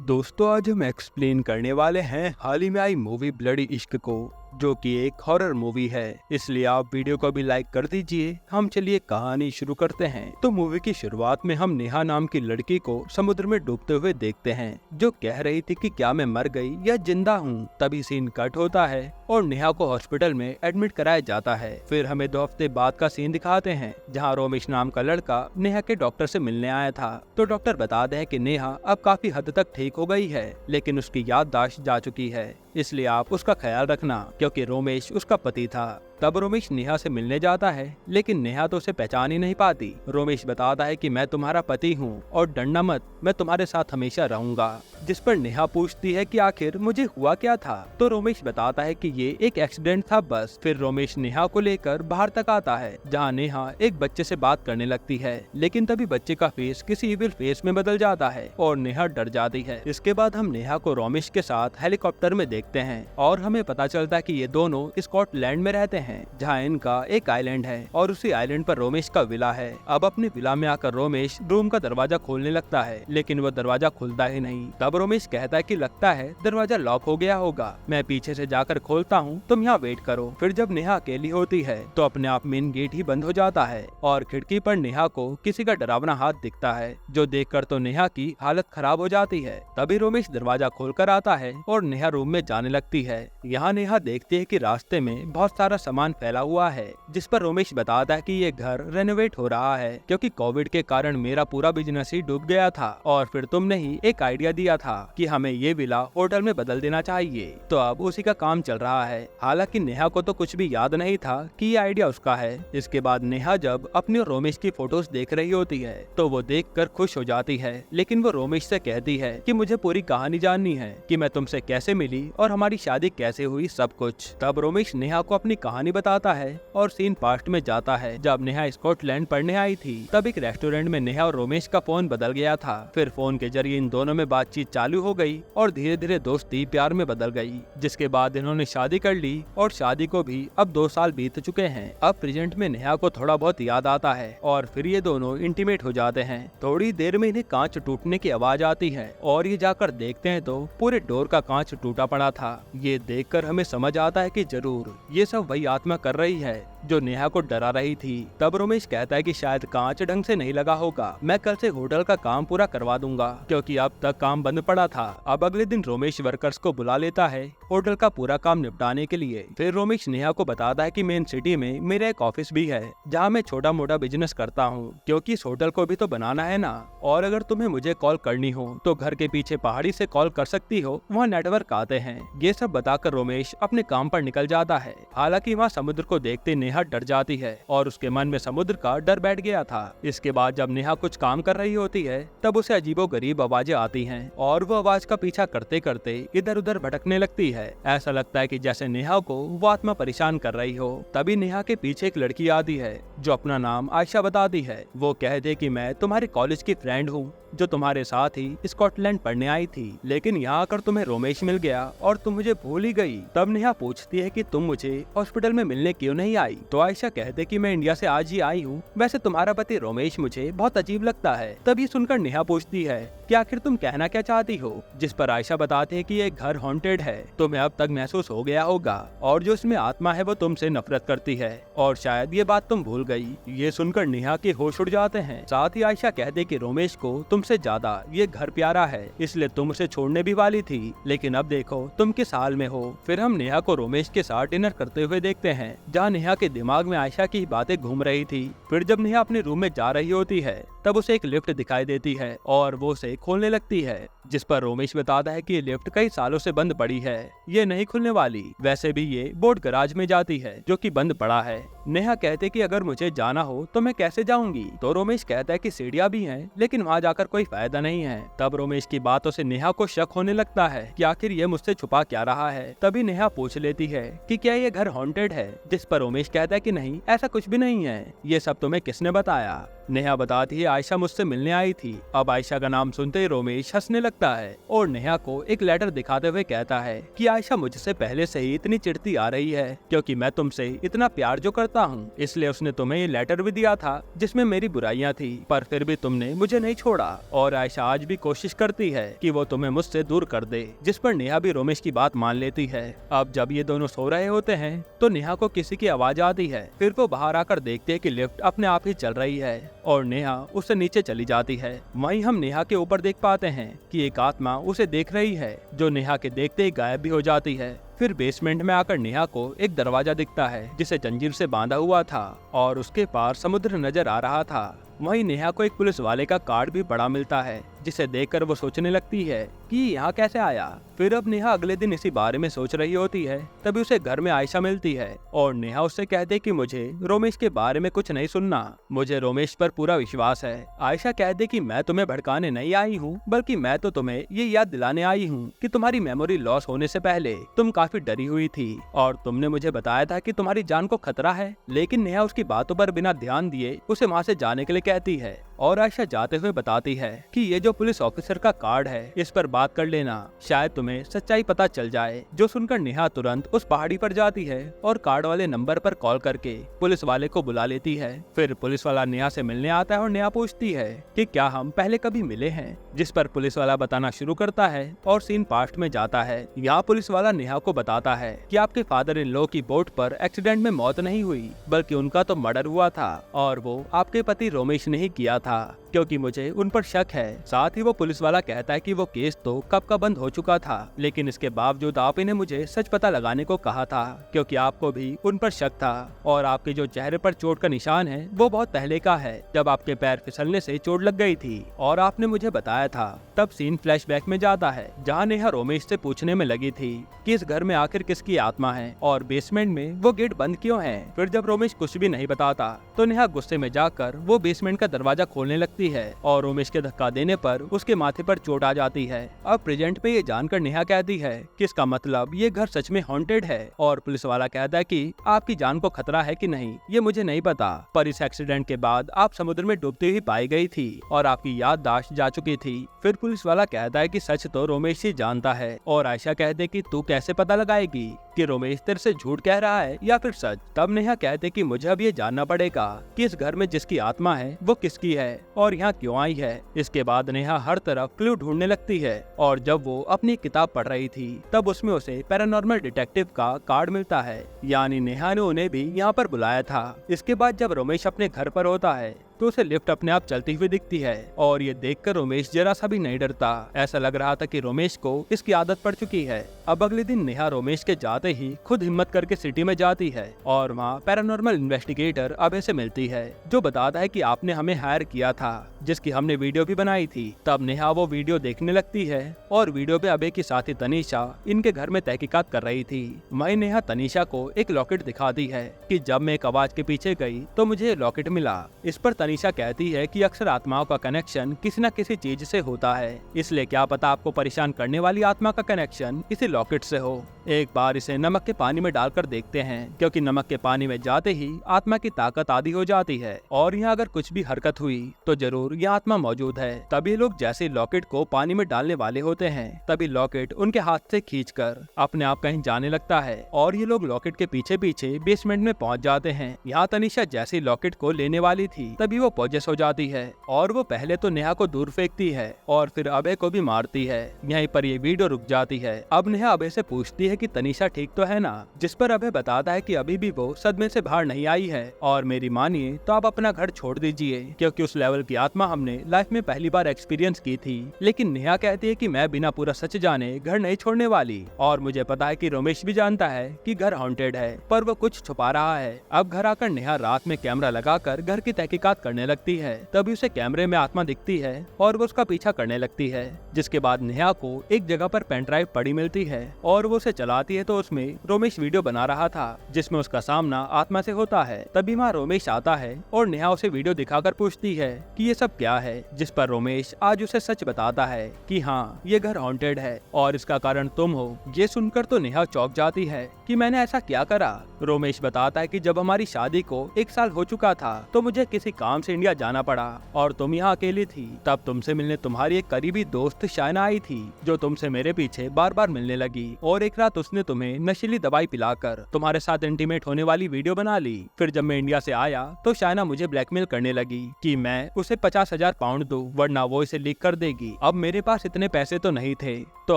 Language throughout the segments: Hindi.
दोस्तों आज हम एक्सप्लेन करने वाले हैं हाल ही में आई मूवी ब्लडी इश्क को, जो कि एक हॉरर मूवी है। इसलिए आप वीडियो को भी लाइक कर दीजिए। हम चलिए कहानी शुरू करते हैं। तो मूवी की शुरुआत में हम नेहा नाम की लड़की को समुद्र में डूबते हुए देखते हैं, जो कह रही थी कि क्या मैं मर गई या जिंदा हूँ। तभी सीन कट होता है और नेहा को हॉस्पिटल में एडमिट कराया जाता है। फिर हमें 2 हफ्ते बाद का सीन दिखाते हैं, जहाँ रोमेश नाम का लड़का नेहा के डॉक्टर से मिलने आया था। तो डॉक्टर बताते हैं कि नेहा अब काफी हद तक ठीक हो गई है, लेकिन उसकी याददाश्त जा चुकी है, इसलिए आप उसका ख्याल रखना, क्योंकि रोमेश उसका पति था। तब रोमेश नेहा से मिलने जाता है, लेकिन नेहा तो उसे पहचान ही नहीं पाती। रोमेश बताता है कि मैं तुम्हारा पति हूँ और डरना मत, मैं तुम्हारे साथ हमेशा रहूंगा। जिस पर नेहा पूछती है कि आखिर मुझे हुआ क्या था। तो रोमेश बताता है कि ये एक एक्सीडेंट था बस। फिर रोमेश नेहा को लेकर बाहर तक आता है, जहाँ नेहा एक बच्चे से बात करने लगती है, लेकिन तभी बच्चे का फेस किसी इविल फेस में बदल जाता है और नेहा डर जाती है। इसके बाद हम नेहा को रोमेश के साथ हेलीकॉप्टर में देखते हैं और हमें पता चलता है कि ये दोनों स्कॉटलैंड में रहते हैं, जहाँ इनका एक आइलैंड है और उसी आइलैंड पर रोमेश का विला है। अब अपने विला में आकर रोमेश रूम का दरवाजा खोलने लगता है, लेकिन वो दरवाजा खुलता ही नहीं। तब रोमेश कहता है कि लगता है दरवाजा लॉक हो गया होगा, मैं पीछे से जाकर खोलता हूँ, तुम यहाँ वेट करो। फिर जब नेहा अकेली होती है तो अपने आप मेन गेट ही बंद हो जाता है और खिड़की पर नेहा को किसी का डरावना हाथ दिखता है, जो देखकर तो नेहा की हालत खराब हो जाती है। तभी रोमेश दरवाजा खोलकर आता है और नेहा रूम में जाने लगती है। यहाँ नेहा देखती है कि रास्ते में बहुत सारा सामान फैला हुआ है, जिस पर रोमेश बताता है कि ये घर रेनोवेट हो रहा है, क्योंकि कोविड के कारण मेरा पूरा बिजनेस ही डूब गया था और फिर तुमने ही एक आइडिया दिया था कि हमें ये विला होटल में बदल देना चाहिए, तो अब उसी का काम चल रहा है। हालांकि नेहा को तो कुछ भी याद नहीं था कि ये आइडिया उसका है। इसके बाद नेहा जब अपनी और रोमेश की फोटोज देख रही होती है तो वो देखकर खुश हो जाती है, लेकिन वो रोमेश से कहती है कि मुझे पूरी कहानी जाननी है कि मैं तुमसे कैसे मिली और हमारी शादी कैसे हुई, सब कुछ। तब रोमेश नेहा को अपनी कहानी बताता है और सीन पास्ट में जाता है, जब नेहा स्कॉटलैंड पढ़ने आई थी। तब एक रेस्टोरेंट में नेहा और रोमेश का फोन बदल गया था। फिर फोन के जरिए इन दोनों में बातचीत चालू हो गई और धीरे धीरे दोस्ती प्यार में बदल गई, जिसके बाद इन्होंने शादी कर ली और शादी को भी अब 2 साल बीत चुके हैं। अब प्रेजेंट में नेहा को थोड़ा बहुत याद आता है और फिर ये दोनों इंटीमेट हो जाते हैं। थोड़ी देर में इन्हें कांच टूटने की आवाज आती है और ये जाकर देखते हैं तो पूरे डोर का कांच टूटा पड़ा था। ये देखकर हमें समझ आता है कि जरूर ये सब वही आत्मा कर रही है जो नेहा को डरा रही थी। तब रोमेश कहता है कि शायद कांच ढंग से नहीं लगा होगा, मैं कल से होटल का काम पूरा करवा दूंगा, क्योंकि अब तक काम बंद पड़ा था। अब अगले दिन रोमेश वर्कर्स को बुला लेता है होटल का पूरा काम निपटाने के लिए। फिर रोमेश नेहा को बताता है कि मेन सिटी में मेरा एक ऑफिस भी है, जहाँ मैं छोटा मोटा बिजनेस करता हूँ, क्योंकि इस होटल को भी तो बनाना है ना। और अगर तुम्हें मुझे कॉल करनी हो तो घर के पीछे पहाड़ी से कॉल कर सकती हो, वहाँ नेटवर्क आते हैं। ये सब बताकर रोमेश अपने काम पर निकल जाता है। हालांकि वहाँ समुद्र को देखते नेहा डर जाती है और उसके मन में समुद्र का डर बैठ गया था। इसके बाद जब नेहा कुछ काम कर रही होती है तब उसे अजीबोगरीब आवाजें आती हैं और वो आवाज का पीछा करते करते इधर उधर भटकने लगती है। ऐसा लगता है कि जैसे नेहा को वो आत्मा परेशान कर रही हो। तभी नेहा के पीछे एक लड़की आती है जो अपना नाम आयशा बताती है। वो कहते कि मैं तुम्हारे कॉलेज की फ्रेंड हूँ, जो तुम्हारे साथ ही स्कॉटलैंड पढ़ने आई थी, लेकिन यहाँ आकर तुम्हें रोमेश मिल गया और तुम मुझे भूल ही गई। तब नेहा पूछती है कि तुम मुझे हॉस्पिटल में मिलने क्यों नहीं आई। तो आयशा कहते कि मैं इंडिया से आज ही आई हूँ, वैसे तुम्हारा पति रोमेश मुझे बहुत अजीब लगता है। तब ये सुनकर नेहा पूछती है कि आखिर तुम कहना क्या चाहती हो। जिस पर आयशा बताते है कि ये घर हॉन्टेड है, तुम्हें अब तक महसूस हो गया होगा, और जो इसमें आत्मा है वो तुमसे नफरत करती है और शायद ये बात तुम भूल गई। ये सुनकर नेहा के होश उड़ जाते हैं। साथ ही आयशा कहते कि रोमेश को तुमसे ज्यादा ये घर प्यारा है, इसलिए तुम उसे छोड़ने भी वाली थी, लेकिन अब देखो तुम किस हाल में हो। फिर हम नेहा को रोमेश के साथ डिनर करते हुए देखते हैं, जहाँ नेहा के दिमाग में आयशा की बातें घूम रही थी। फिर जब नेहा अपने रूम में जा रही होती है तब उसे एक लिफ्ट दिखाई देती है और वो उसे खोलने लगती है, जिस पर रोमेश बताता है कि ये लिफ्ट कई सालों से बंद पड़ी है, ये नहीं खुलने वाली। वैसे भी ये बोट गराज में जाती है जो कि बंद पड़ा है। नेहा कहते कि अगर मुझे जाना हो तो मैं कैसे जाऊंगी। तो रोमेश कहता है कि सीढ़ियां भी हैं, लेकिन वहाँ जाकर कोई फायदा नहीं है। तब रोमेश की बातों से नेहा को शक होने लगता है कि आखिर ये मुझसे छुपा क्या रहा है। तभी नेहा पूछ लेती है कि क्या ये घर हॉन्टेड है, जिस पर रोमेश कहता है कि नहीं, ऐसा कुछ भी नहीं है, ये सब तुम्हें किसने बताया। नेहा बताती है आयशा मुझसे मिलने आई थी। अब आयशा का नाम सुनते ही रोमेश हंसने लगता लगता है और नेहा को एक लेटर दिखाते हुए कहता है कि आयशा मुझसे पहले से ही इतनी चिढ़ती आ रही है क्योंकि मैं तुमसे इतना प्यार जो करता हूँ, इसलिए उसने तुम्हें ये लेटर भी दिया था जिसमें मेरी बुराइयां थी, पर फिर भी तुमने मुझे नहीं छोड़ा। और आयशा आज भी कोशिश करती है कि वो तुम्हें मुझसे दूर कर दे, जिस पर नेहा भी रोमेश की बात मान लेती है। अब जब ये दोनों सो रहे होते हैं तो नेहा को किसी की आवाज आती है। फिर वो बाहर आकर देखते हैं कि लिफ्ट अपने आप ही चल रही है और नेहा उससे नीचे चली जाती है। वहीं हम नेहा के ऊपर देख पाते हैं कि एक आत्मा उसे देख रही है, जो नेहा के देखते ही गायब भी हो जाती है। फिर बेसमेंट में आकर नेहा को एक दरवाजा दिखता है जिसे जंजीर से बांधा हुआ था और उसके पार समुद्र नजर आ रहा था। वहीं नेहा को एक पुलिस वाले का कार्ड भी बड़ा मिलता है, जिसे देखकर वो सोचने लगती है कि यहाँ कैसे आया। फिर अब नेहा अगले दिन इसी बारे में सोच रही होती है, तभी उसे घर में आयशा मिलती है और नेहा उससे कहती है कि मुझे रोमेश के बारे में कुछ नहीं सुनना, मुझे रोमेश पर पूरा विश्वास है। आयशा कहती कि मैं तुम्हें भड़काने नहीं आई हूँ, बल्कि मैं तो तुम्हें ये याद दिलाने आई हूँ कि तुम्हारी मेमोरी लॉस होने से पहले तुम काफी डरी हुई थी और तुमने मुझे बताया था कि तुम्हारी जान को खतरा है। लेकिन नेहा उसकी बातों पर बिना ध्यान दिए उसे वहाँ से जाने के लिए कहती है और आयशा जाते हुए बताती है कि ये जो पुलिस ऑफिसर का कार्ड है, इस पर बात कर लेना, शायद तुम्हें सच्चाई पता चल जाए। जो सुनकर नेहा तुरंत उस पहाड़ी पर जाती है और कार्ड वाले नंबर पर कॉल करके पुलिस वाले को बुला लेती है। फिर पुलिस वाला नेहा से मिलने आता है और नेहा पूछती है कि क्या हम पहले कभी मिले हैं, जिस पर पुलिस वाला बताना शुरू करता है और सीन पास्ट में जाता है। यहाँ पुलिस वाला नेहा को बताता है कि आपके फादर इन लॉ की बोट पर एक्सीडेंट में मौत नहीं हुई, बल्कि उनका तो मर्डर हुआ था और वो आपके पति रोमेश ने ही किया था, क्योंकि मुझे उन पर शक है। साथ ही वो पुलिस वाला कहता है कि वो केस तो कब का बंद हो चुका था, लेकिन इसके बावजूद आप इन्हें मुझे सच पता लगाने को कहा था, क्योंकि आपको भी उन पर शक था और आपके जो चेहरे पर चोट का निशान है वो बहुत पहले का है, जब आपके पैर फिसलने से चोट लग गई थी और आपने मुझे बताया था। तब सीन फ्लैशबैक में जाता है जहाँ नेहा रोमेश से पूछने में लगी थी कि इस घर में आखिर किसकी आत्मा है और बेसमेंट में वो गेट बंद क्यों है। फिर जब रोमेश कुछ भी नहीं बताता तो नेहा गुस्से में जाकर वो बेसमेंट का दरवाजा खोलने लगती है और रोमेश के धक्का देने पर उसके माथे पर चोट आ जाती है। अब प्रेजेंट पे ये जानकर नेहा कहती है कि इसका मतलब ये घर सच में हॉन्टेड है और पुलिस वाला कहता है कि आपकी जान को खतरा है कि नहीं ये मुझे नहीं पता, पर इस एक्सीडेंट के बाद आप समुद्र में डूबती हुई पाई गई थी और आपकी याददाश्त जा चुकी थी। फिर पुलिस वाला कहता है कि सच तो रोमेश ही जानता है और आयशा कहते कि तू कैसे पता लगाएगी कि रोमेश तेरे से झूठ कह रहा है या फिर सच। तब नेहा कहते कि मुझे अब ये जानना पड़ेगा कि इस घर में जिसकी आत्मा है वो किसकी है और यहाँ क्यों आई है। इसके बाद नेहा हर तरफ क्लू ढूंढने लगती है और जब वो अपनी किताब पढ़ रही थी तब उसमें उसे पैरानॉर्मल डिटेक्टिव का कार्ड मिलता है, यानी नेहा ने उन्हें भी यहाँ पर बुलाया था। इसके बाद जब रोमेश अपने घर पर होता है तो उसे लिफ्ट अपने आप चलती हुई दिखती है और ये देखकर रोमेश जरा सा भी नहीं डरता। ऐसा लग रहा था कि रोमेश को इसकी आदत पड़ चुकी है। अब अगले दिन नेहा रोमेश के जाते ही खुद हिम्मत करके सिटी में जाती है और वहाँ पैरानॉर्मल इन्वेस्टिगेटर अभय से मिलती है, जो बताता है कि आपने हमें हायर किया था, जिसकी हमने वीडियो भी बनाई थी। तब नेहा वो वीडियो देखने लगती है और वीडियो पे अभय की साथी तनीषा इनके घर में तहकीकात कर रही थी। वहीं नेहा तनीषा को एक लॉकेट दिखाती है कि जब मैं एक आवाज के पीछे गई तो मुझे लॉकेट मिला। इस पर तनीषा कहती है कि अक्सर आत्माओं का कनेक्शन किसी न किसी चीज से होता है, इसलिए क्या पता आपको परेशान करने वाली आत्मा का कनेक्शन इसी लॉकेट से हो। एक बार इसे नमक के पानी में डालकर देखते हैं, क्योंकि नमक के पानी में जाते ही आत्मा की ताकत आधी हो जाती है और यहाँ अगर कुछ भी हरकत हुई तो जरूर यह आत्मा मौजूद है। तभी लोग जैसे लॉकेट को पानी में डालने वाले होते हैं तभी लॉकेट उनके हाथ से खींचकर अपने आप कहीं जाने लगता है और ये लोग लॉकेट के पीछे पीछे बेसमेंट में पहुंच जाते हैं। यहाँ तनीषा जैसे लॉकेट को लेने वाली थी तभी वो पॉजेस हो जाती है और वो पहले तो नेहा को दूर फेंकती है और फिर अभय को भी मारती है। यहीं पर ये वीडियो रुक जाती है। अब नेहा अभय से पूछती है कि तनीषा ठीक तो है ना, जिस पर अभय बताता है कि अभी भी वो सदमे से बाहर नहीं आई है और मेरी मानिए तो आप अपना घर छोड़ दीजिए, क्योंकि उस लेवल की आत्मा हमने लाइफ में पहली बार एक्सपीरियंस की थी। लेकिन नेहा कहती है कि मैं बिना पूरा सच जाने घर नहीं छोड़ने वाली और मुझे पता है कि रोमेश भी जानता है कि घर हॉन्टेड है, पर वो कुछ छुपा रहा है। अब घर आकर नेहा रात में कैमरा लगाकर घर की तहकीकात करने लगती है। तभी उसे कैमरे में आत्मा दिखती है और वो उसका पीछा करने लगती है। जिसके बाद नेहा को एक जगह पर पेन ड्राइव पड़ी मिलती है और वो उसे चलाती है तो उसमें रोमेश वीडियो बना रहा था जिसमें उसका सामना आत्मा से होता है। तभी वहाँ रोमेश आता है और नेहा उसे वीडियो दिखाकर पूछती है कि ये सब क्या है, जिस पर रोमेश आज उसे सच बताता है कि हाँ ये घर हॉन्टेड है और इसका कारण तुम हो। ये सुनकर तो नेहा चौंक जाती है कि मैंने ऐसा क्या करा रोमेश बताता है कि जब हमारी शादी को 1 साल हो चुका था तो मुझे किसी काम से इंडिया जाना पड़ा और तुम यहाँ अकेली थी। तब तुमसे मिलने तुम्हारी एक करीबी दोस्त शाइना आई थी जो तुमसे मेरे पीछे बार बार मिलने लगी और एक रात उसने तुम्हें नशीली दवाई पिलाकर तुम्हारे साथ इंटीमेट होने वाली वीडियो बना ली। फिर जब मैं इंडिया से आया तो शाइना मुझे ब्लैकमेल करने लगी कि मैं उसे 50,000 पाउंड दूं वरना वो इसे लीक कर देगी। अब मेरे पास इतने पैसे तो नहीं थे तो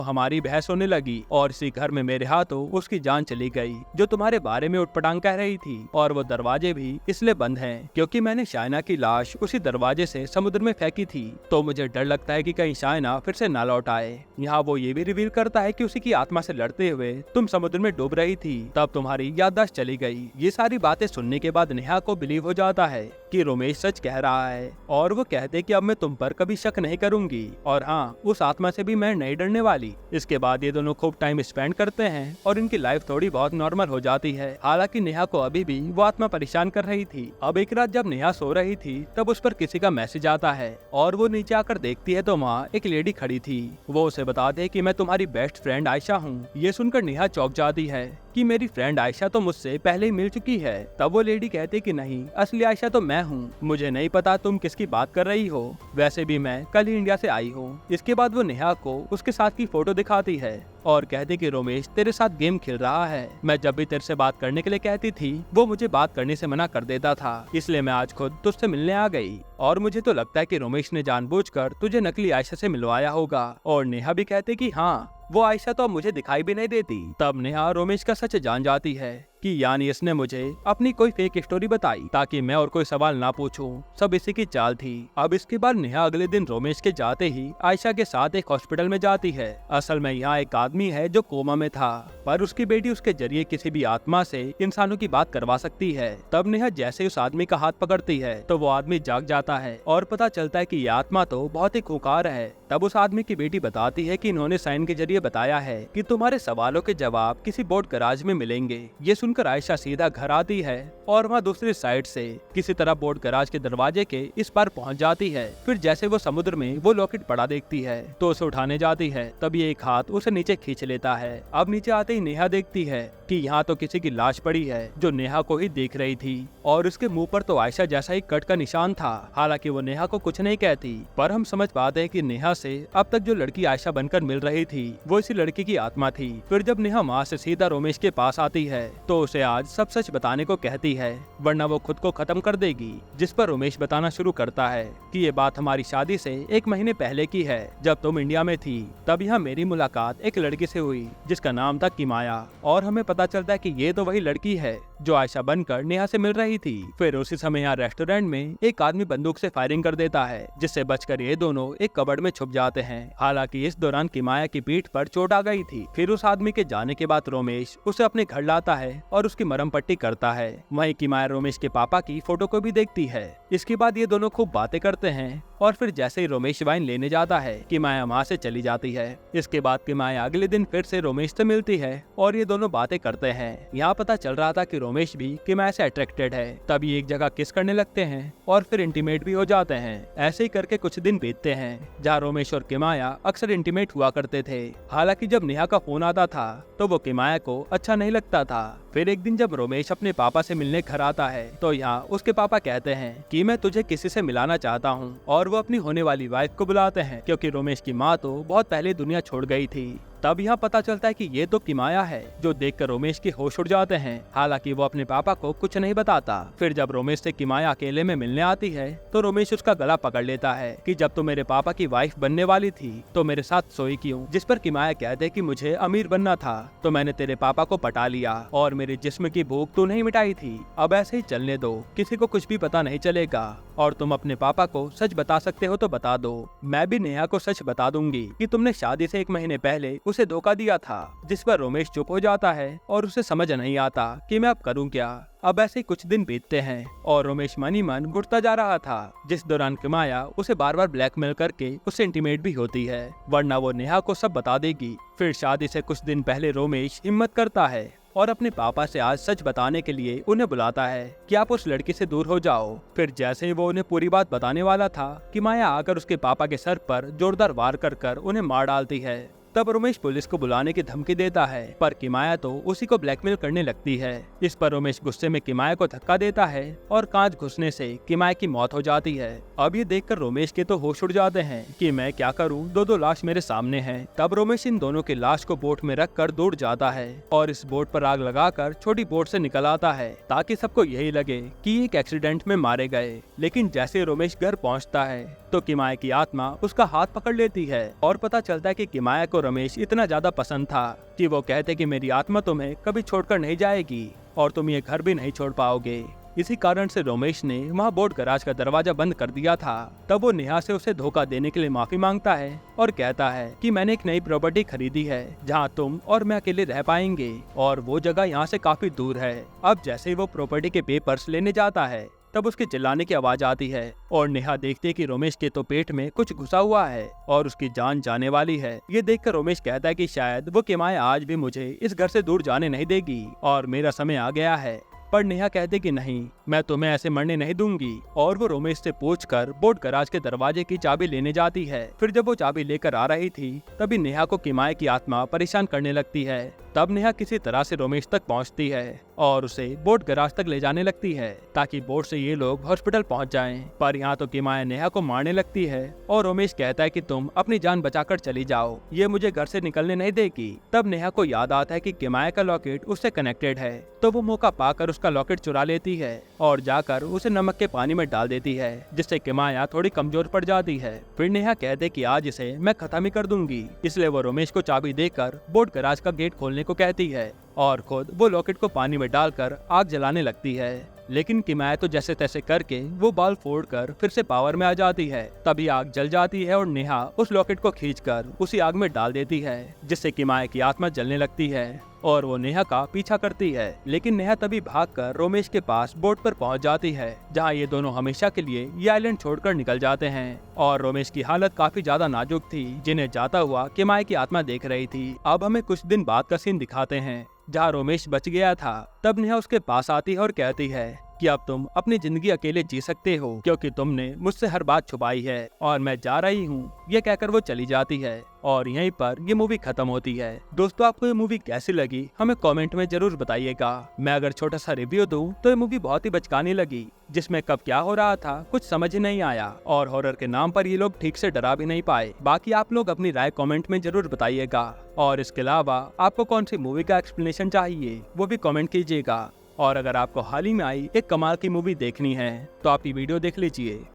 हमारी बहस होने लगी और इसी घर में मेरे हाथों उसकी जान चली गई जो तुम्हारे बारे में उटपटांग कह रही थी। और वो दरवाजे भी इसलिए बंद हैं क्योंकि मैंने शाइना की लाश उसी दरवाजे से समुद्र में फेंकी थी। तो मुझे डर लगता है कि कहीं शाइना फिर से ना लौट आए। यहाँ वो ये भी रिवील करता है कि उसी की आत्मा से लड़ते हुए तुम समुद्र में डूब रही थी तब तुम्हारी याददाश्त चली गई। ये सारी बातें सुनने के बाद नेहा को बिलीव हो जाता है कि रोमेश सच कह रहा है और वो कहते कि अब मैं तुम पर कभी शक नहीं करूंगी और हाँ उस आत्मा से भी मैं नहीं डरने वाली। इसके बाद ये दोनों खूब टाइम स्पेंड करते हैं और इनकी लाइफ थोड़ी बहुत नॉर्मल हो जाती है। हालांकि नेहा को अभी भी वो आत्मा परेशान कर रही थी। अब एक रात जब नेहा सो रही थी तब उस पर किसी का मैसेज आता है और वो नीचे आकर देखती है तो वहाँ एक लेडी खड़ी थी। वो उसे बताते कि मैं तुम्हारी बेस्ट फ्रेंड आयशा हूँ। ये सुनकर नेहा चौंक जाती है कि मेरी फ्रेंड आयशा तो मुझसे पहले ही मिल चुकी है। तब वो लेडी कहती कि नहीं, असली आयशा तो मैं हूँ। मुझे नहीं पता तुम किसकी बात कर रही हो, वैसे भी मैं कल ही इंडिया से आई हूँ। इसके बाद वो नेहा को उसके साथ की फोटो दिखाती है और कहती कि रोमेश तेरे साथ गेम खेल रहा है। मैं जब भी तेरे से बात करने के लिए कहती थी वो मुझे बात करने से मना कर देता था, इसलिए मैं आज खुद तुझसे मिलने आ गई और मुझे तो लगता है कि रोमेश ने जानबूझकर तुझे नकली आयशा से मिलवाया होगा। और नेहा भी कहती कि हाँ वो आयशा तो अब मुझे दिखाई भी नहीं देती। तब नेहा रोमेश का सच जान जाती है कि यानी इसने मुझे अपनी कोई फेक स्टोरी बताई ताकि मैं और कोई सवाल ना पूछूं। सब इसी की चाल थी। अब इसके बाद नेहा अगले दिन रोमेश के जाते ही आयशा के साथ एक हॉस्पिटल में जाती है। असल में यहाँ एक आदमी है जो कोमा में था पर उसकी बेटी उसके जरिए किसी भी आत्मा से इंसानों की बात करवा सकती है। तब नेहा जैसे उस आदमी का हाथ पकड़ती है तो वो आदमी जाग जाता है और पता चलता है कि ये आत्मा तो बहुत ही खूंखार है। तब उस आदमी की बेटी बताती है कि इन्होंने साइन के जरिए बताया है कि तुम्हारे सवालों के जवाब किसी बोट गराज में मिलेंगे। ये सुनकर आयशा सीधा घर आती है और वहाँ दूसरी साइड से किसी तरह बोट गराज के दरवाजे के इस पार पहुँच जाती है। फिर जैसे वो समुद्र में वो लॉकेट पड़ा देखती है तो उसे उठाने जाती है, तभी एक हाथ उसे नीचे खींच लेता है। अब नीचे आते ही नेहा देखती है कि यहाँ तो किसी की लाश पड़ी है जो नेहा को ही देख रही थी और उसके मुंह पर तो आयशा जैसा ही कट का निशान था। हालांकि वो नेहा को कुछ नहीं कहती पर हम समझ पाते हैं कि नेहा से अब तक जो लड़की आयशा बनकर मिल रही थी वो इसी लड़की की आत्मा थी। फिर जब नेहा माँ से सीधा रोमेश के पास आती है तो उसे आज सब सच बताने को कहती है वरना वो खुद को खत्म कर देगी। जिस पर रोमेश बताना शुरू करता है कि ये बात हमारी शादी से 1 महीने पहले की है। जब तुम इंडिया में थी तब यहाँ मेरी मुलाकात एक लड़की से हुई जिसका नाम था किमाया और हमें पता चलता है कि ये तो वही लड़की है जो आयशा बनकर नेहा से मिल रही थी। फिर उसी समय यहाँ रेस्टोरेंट में एक आदमी बंदूक से फायरिंग कर देता है जिससे बचकर ये दोनों एक कबर्ड में छुप जाते हैं। हालांकि इस दौरान किमाया की पीठ पर चोट आ गई थी। फिर उस आदमी के जाने के बाद रोमेश उसे अपने घर लाता है और उसकी मरहम पट्टी करता है। वहीं किमाया रोमेश के पापा की फोटो को भी देखती है। इसके बाद ये दोनों खूब बातें करते हैं और फिर जैसे ही रोमेश वाइन लेने जाता है किमाया वहाँ से चली जाती है। इसके बाद किमाया अगले दिन फिर से रोमेश से मिलती है और ये दोनों बातें करते हैं। यहाँ पता चल रहा था कि रोमेश भी किमाया से अट्रैक्टेड है। तभी एक जगह किस करने लगते हैं और फिर इंटीमेट भी हो जाते हैं। ऐसे ही करके कुछ दिन बीतते हैं जहाँ रोमेश और किमाया अक्सर इंटीमेट हुआ करते थे। हालांकि जब नेहा का फोन आता था तो वो किमाया को अच्छा नहीं लगता था। फिर एक दिन जब रोमेश अपने पापा से मिलने घर आता है तो यहाँ उसके पापा कहते हैं कि मैं तुझे किसी से मिलाना चाहता हूँ और वो अपनी होने वाली वाइफ को बुलाते हैं क्योंकि रोमेश की माँ तो बहुत पहले दुनिया छोड़ गई थी। तब यहाँ पता चलता है कि ये तो किमाया है जो देखकर रोमेश के होश उड़ जाते हैं। हालांकि वो अपने पापा को कुछ नहीं बताता। फिर जब रोमेश से किमाया अकेले में मिलने आती है तो रोमेश उसका गला पकड़ लेता है कि जब तो मेरे पापा की वाइफ बनने वाली थी तो मेरे साथ सोई क्यों। जिस पर किमाया कहते कि मुझे अमीर बनना था तो मैंने तेरे पापा को पटा लिया और मेरे जिस्म की भूख तू नहीं मिटाई थी। अब ऐसे ही चलने दो, किसी को कुछ भी पता नहीं चलेगा और तुम अपने पापा को सच बता सकते हो तो बता दो। मैं भी नेहा को सच बता दूंगी कि तुमने शादी से 1 महीने पहले उसे धोखा दिया था। जिस पर रोमेश चुप हो जाता है और उसे समझ नहीं आता कि मैं अब करूं क्या। अब ऐसे कुछ दिन बीतते हैं और रोमेश मन ही मन घुटता जा रहा था। जिस दौरान किमाया उसे बार बार ब्लैकमेल करके उससे इंटीमेट भी होती है वरना वो नेहा को सब बता देगी। फिर शादी से कुछ दिन पहले रोमेश हिम्मत करता है और अपने पापा से आज सच बताने के लिए उन्हें बुलाता है कि आप उस लड़की से दूर हो जाओ। फिर जैसे ही वो उन्हें पूरी बात बताने वाला था किमाया आकर उसके पापा के सर पर जोरदार वार कर उन्हें मार डालती है। तब रोमेश पुलिस को बुलाने की धमकी देता है, पर किमाया तो उसी को ब्लैकमेल करने लगती है। इस पर रोमेश गुस्से में किमाया को धक्का देता है और कांच घुसने से किमाया की मौत हो जाती है। अब ये देखकर रोमेश के तो होश उड़ जाते हैं कि मैं क्या करूं, दो लाश मेरे सामने हैं। तब रोमेश इन दोनों की लाश को बोट में रख कर दूर जाता है और इस बोट पर आग लगाकर छोटी बोट से निकल आता है, ताकि सबको यही लगे कि एक एक्सीडेंट में मारे गए। लेकिन जैसे रोमेश घर पहुंचता है तो किमाया की आत्मा उसका हाथ पकड़ लेती है और पता चलता है कि किमाया को रमेश इतना ज्यादा पसंद था कि वो कहते कि मेरी आत्मा तुम्हें कभी छोड़कर नहीं जाएगी और तुम ये घर भी नहीं छोड़ पाओगे। इसी कारण से रोमेश ने वहाँ बोट गैराज का दरवाजा बंद कर दिया था। तब वो नेहा से उसे धोखा देने के लिए माफी मांगता है और कहता है कि मैंने एक नई प्रॉपर्टी खरीदी है जहाँ तुम और मैं अकेले रह पाएंगे और वो जगह यहाँ से काफी दूर है। अब जैसे ही वो प्रॉपर्टी के पेपर्स लेने जाता है तब उसके चिल्लाने की आवाज आती है और नेहा देखती है कि रोमेश के तो पेट में कुछ घुसा हुआ है और उसकी जान जाने वाली है। ये देखकर रोमेश कहता है कि शायद वो किमाया आज भी मुझे इस घर से दूर जाने नहीं देगी और मेरा समय आ गया है। पर नेहा कहते कि नहीं, मैं तुम्हें ऐसे मरने नहीं दूंगी और वो रोमेश से पूछकर बोट गैराज के दरवाजे की चाबी लेने जाती है। फिर जब वो चाबी लेकर आ रही थी तभी नेहा को किमाया की आत्मा परेशान करने लगती है। तब नेहा किसी तरह से रोमेश तक पहुंचती है और उसे बोट गैराज तक ले जाने लगती है ताकि बोट से ये लोग हॉस्पिटल पहुंच जाएं। पर यहाँ तो किमाया नेहा को मारने लगती है और रोमेश कहता है कि तुम अपनी जान बचाकर चली जाओ, ये मुझे घर से निकलने नहीं देगी। तब नेहा को याद आता है कि किमाया का लॉकेट उससे कनेक्टेड है, तो वो मौका पाकर उसका लॉकेट चुरा लेती है और जाकर उसे नमक के पानी में डाल देती है, जिससे किमाया थोड़ी कमजोर पड़ जाती है। फिर नेहा कहते कि आज इसे मैं खत्म ही कर दूंगी, इसलिए वो रोमेश को चाबी देकर बोट गैराज का गेट खोलने को कहती है और खुद वो लॉकेट को पानी में डालकर आग जलाने लगती है। लेकिन किमाया तो जैसे तैसे करके वो बाल फोड़कर फिर से पावर में आ जाती है। तभी आग जल जाती है और नेहा उस लॉकेट को खींचकर उसी आग में डाल देती है, जिससे किमाया की आत्मा जलने लगती है और वो नेहा का पीछा करती है। लेकिन नेहा तभी भागकर रोमेश के पास बोट पर पहुंच जाती है, जहां ये दोनों हमेशा के लिए ये आइलैंड छोड़कर निकल जाते हैं। और रोमेश की हालत काफी ज्यादा नाजुक थी, जिन्हें जाता हुआ किमाया की आत्मा देख रही थी। अब हमें कुछ दिन बाद का सीन दिखाते हैं जहाँ रोमेश बच गया था। तब नेहा उसके पास आती है और कहती है कि अब तुम अपनी जिंदगी अकेले जी सकते हो, क्योंकि तुमने मुझसे हर बात छुपाई है और मैं जा रही हूँ। ये कहकर वो चली जाती है और यहीं पर ये मूवी खत्म होती है। दोस्तों, आपको ये मूवी कैसी लगी हमें कमेंट में जरूर बताइएगा। मैं अगर छोटा सा रिव्यू दूं तो ये मूवी बहुत ही बचकानी लगी, जिसमें कब क्या हो रहा था कुछ समझ ही नहीं आया और हॉरर के नाम पर ये लोग ठीक से डरा भी नहीं पाए। बाकी आप लोग अपनी राय कमेंट में जरूर बताइएगा और इसके अलावा आपको कौन सी मूवी का एक्सप्लेनेशन चाहिए वो भी कमेंट कीजिएगा। और अगर आपको हाल ही में आई एक कमाल की मूवी देखनी है तो आप ये वीडियो देख लीजिए।